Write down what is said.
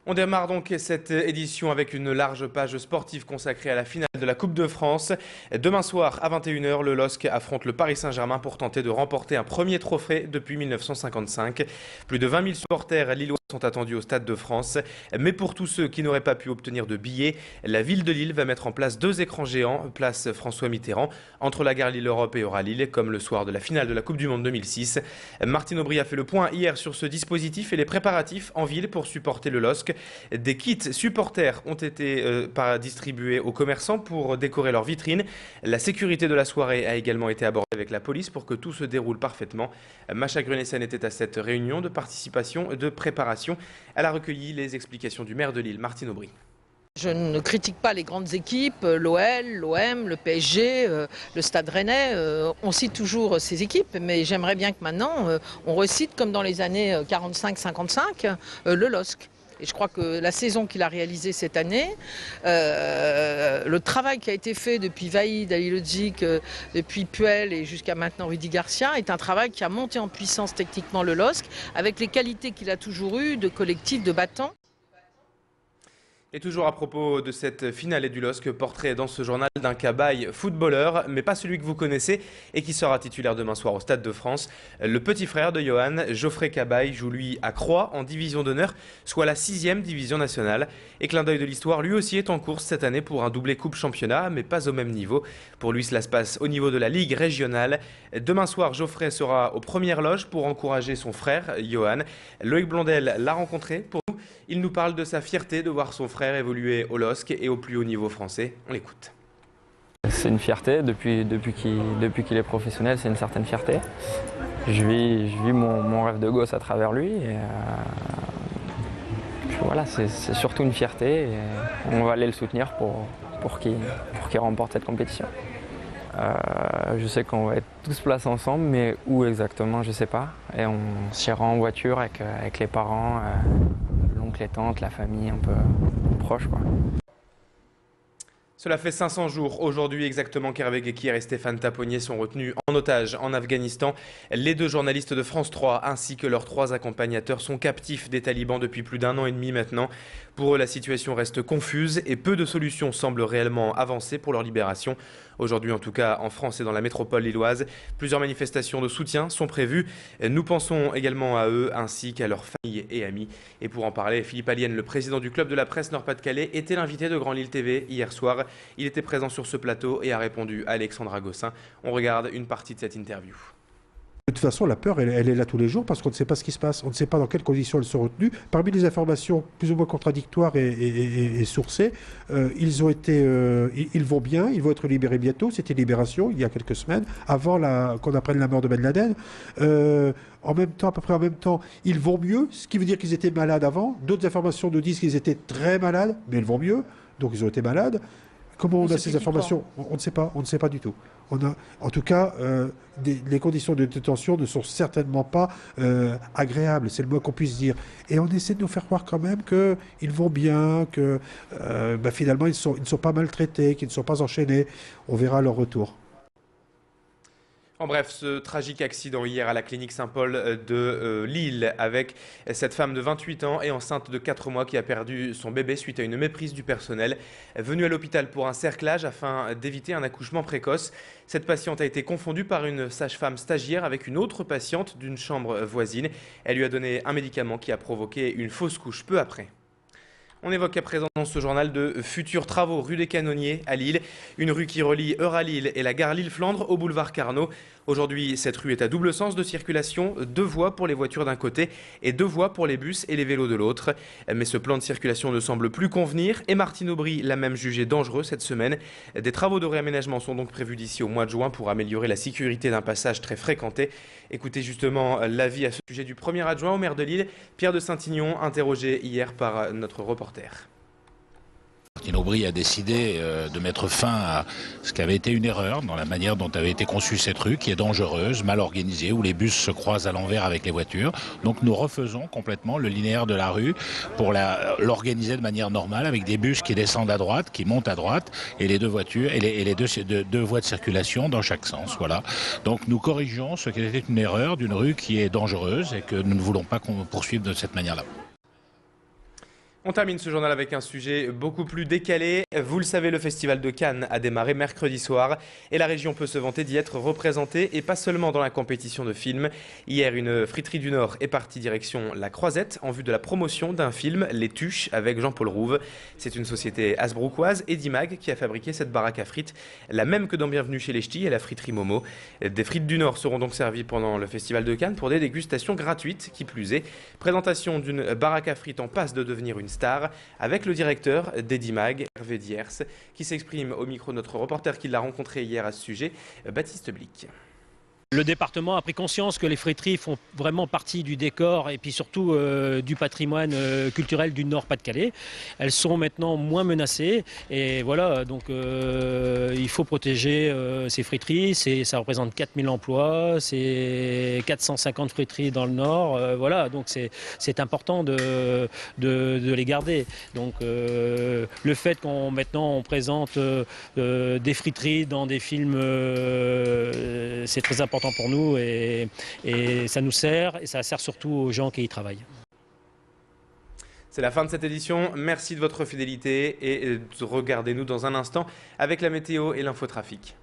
On démarre donc cette édition avec une large page sportive consacrée à la finale de la Coupe de France. Demain soir à 21 h, le LOSC affronte le Paris Saint-Germain pour tenter de remporter un premier trophée depuis 1955. Plus de 20 000 supporters lillois sont attendus au Stade de France. Mais pour tous ceux qui n'auraient pas pu obtenir de billets, la ville de Lille va mettre en place 2 écrans géants, place François Mitterrand, entre la gare Lille-Europe et Euralille, comme le soir de la finale de la Coupe du Monde 2006. Martine Aubry a fait le point hier sur ce dispositif et les préparatifs en ville pour supporter le LOSC. Des kits supporters ont été distribués aux commerçants pour décorer leurs vitrines. La sécurité de la soirée a également été abordée avec la police pour que tout se déroule parfaitement. Macha Grunessen était à cette réunion de participation et de préparation. Elle a recueilli les explications du maire de Lille, Martine Aubry. Je ne critique pas les grandes équipes, l'OL, l'OM, le PSG, le Stade Rennais. On cite toujours ces équipes, mais j'aimerais bien que maintenant on recite, comme dans les années 45-55, le LOSC. Et je crois que la saison qu'il a réalisée cette année, le travail qui a été fait depuis Vaïd, Halilhodžić, depuis Puel et jusqu'à maintenant Rudy Garcia, est un travail qui a monté en puissance techniquement le LOSC, avec les qualités qu'il a toujours eues de collectif, de battant. Et toujours à propos de cette finale et du LOSC, portrait dans ce journal d'un Cabaye footballeur, mais pas celui que vous connaissez et qui sera titulaire demain soir au Stade de France. Le petit frère de Johan, Geoffrey Cabaye, joue lui à Croix en division d'honneur, soit la 6e division nationale. Et clin d'œil de l'histoire, lui aussi est en course cette année pour un doublé coupe championnat, mais pas au même niveau. Pour lui, cela se passe au niveau de la Ligue régionale. Demain soir, Geoffrey sera aux premières loges pour encourager son frère, Johan. Loïc Blondel l'a rencontré pour nous. Il nous parle de sa fierté de voir son frère évoluer au LOSC et au plus haut niveau français. On l'écoute. C'est une fierté, depuis qu'il est professionnel, c'est une certaine fierté. Je vis mon rêve de gosse à travers lui. Et voilà, c'est surtout une fierté et on va aller le soutenir pour qu'il remporte cette compétition. Je sais qu'on va être tous placés ensemble, mais où exactement, je ne sais pas. Et on s'ira en voiture avec les parents, l'oncle, les tantes, la famille un peu proche, quoi. Cela fait 500 jours aujourd'hui exactement qu'Hervé Guéquière et Stéphane Taponnier sont retenus en otage en Afghanistan. Les 2 journalistes de France 3 ainsi que leurs 3 accompagnateurs sont captifs des talibans depuis plus d'1 an et demi maintenant. Pour eux, la situation reste confuse et peu de solutions semblent réellement avancer pour leur libération. Aujourd'hui, en tout cas en France et dans la métropole lilloise, plusieurs manifestations de soutien sont prévues. Nous pensons également à eux ainsi qu'à leurs familles et amis. Et pour en parler, Philippe Allienne, le président du club de la presse Nord-Pas-de-Calais, était l'invité de Grand Lille TV hier soir. Il était présent sur ce plateau et a répondu à Alexandra Gossin. On regarde une partie de cette interview. De toute façon, la peur, elle est là tous les jours parce qu'on ne sait pas ce qui se passe. On ne sait pas dans quelles conditions elles sont retenues. Parmi les informations plus ou moins contradictoires et sourcées, ils vont bien, ils vont être libérés bientôt. C'était Libération, il y a quelques semaines, avant qu'on apprenne la mort de Ben Laden. En même temps, à peu près en même temps, ils vont mieux, ce qui veut dire qu'ils étaient malades avant. D'autres informations nous disent qu'ils étaient très malades, mais ils vont mieux, donc ils ont été malades. Comment on a ces informations ? On ne sait pas du tout. En tout cas, les conditions de détention ne sont certainement pas agréables, c'est le moins qu'on puisse dire. Et on essaie de nous faire croire quand même qu'ils vont bien, que finalement ils ne sont pas maltraités, qu'ils ne sont pas enchaînés. On verra leur retour. En bref, ce tragique accident hier à la clinique Saint-Paul de Lille avec cette femme de 28 ans et enceinte de 4 mois qui a perdu son bébé suite à une méprise du personnel. Venue à l'hôpital pour un cerclage afin d'éviter un accouchement précoce, cette patiente a été confondue par une sage-femme stagiaire avec une autre patiente d'une chambre voisine. Elle lui a donné un médicament qui a provoqué une fausse couche peu après. On évoque à présent dans ce journal de futurs travaux rue des Canonniers à Lille, une rue qui relie Euralille et la gare Lille-Flandre au boulevard Carnot. Aujourd'hui, cette rue est à double sens de circulation, 2 voies pour les voitures d'un côté et 2 voies pour les bus et les vélos de l'autre. Mais ce plan de circulation ne semble plus convenir et Martine Aubry l'a même jugé dangereux cette semaine. Des travaux de réaménagement sont donc prévus d'ici au mois de juin pour améliorer la sécurité d'un passage très fréquenté. Écoutez justement l'avis à ce sujet du premier adjoint au maire de Lille, Pierre de Saint-Ignon, interrogé hier par notre reporter. Martine Aubry a décidé de mettre fin à ce qui avait été une erreur dans la manière dont avait été conçue cette rue, qui est dangereuse, mal organisée, où les bus se croisent à l'envers avec les voitures. Donc nous refaisons complètement le linéaire de la rue pour l'organiser de manière normale, avec des bus qui descendent à droite, qui montent à droite, et les 2 voitures et les deux voies de circulation dans chaque sens. Voilà. Donc nous corrigeons ce qui était une erreur d'une rue qui est dangereuse et que nous ne voulons pas qu'on poursuive de cette manière-là. On termine ce journal avec un sujet beaucoup plus décalé. Vous le savez, le festival de Cannes a démarré mercredi soir et la région peut se vanter d'y être représentée et pas seulement dans la compétition de films. Hier, une friterie du Nord est partie direction La Croisette en vue de la promotion d'un film, Les Tuches, avec Jean-Paul Rouve. C'est une société hasbrouckoise, Edimag, qui a fabriqué cette baraque à frites, la même que dans Bienvenue chez les Ch'tis et la friterie Momo. Des frites du Nord seront donc servies pendant le festival de Cannes pour des dégustations gratuites, qui plus est. Présentation d'une baraque à frites en passe de devenir une star, avec le directeur d'Edimag, Hervé Diers, qui s'exprime au micro de notre reporter qui l'a rencontré hier à ce sujet, Baptiste Blic. Le département a pris conscience que les friteries font vraiment partie du décor et puis surtout du patrimoine culturel du Nord-Pas-de-Calais. Elles sont maintenant moins menacées et voilà, donc il faut protéger ces friteries. Ça représente 4000 emplois, c'est 450 friteries dans le Nord. Voilà, donc c'est important de les garder. Donc le fait qu'on maintenant on présente des friteries dans des films, c'est très important pour nous et ça nous sert et ça sert surtout aux gens qui y travaillent. C'est la fin de cette édition. Merci de votre fidélité et regardez-nous dans un instant avec la météo et l'infotrafic.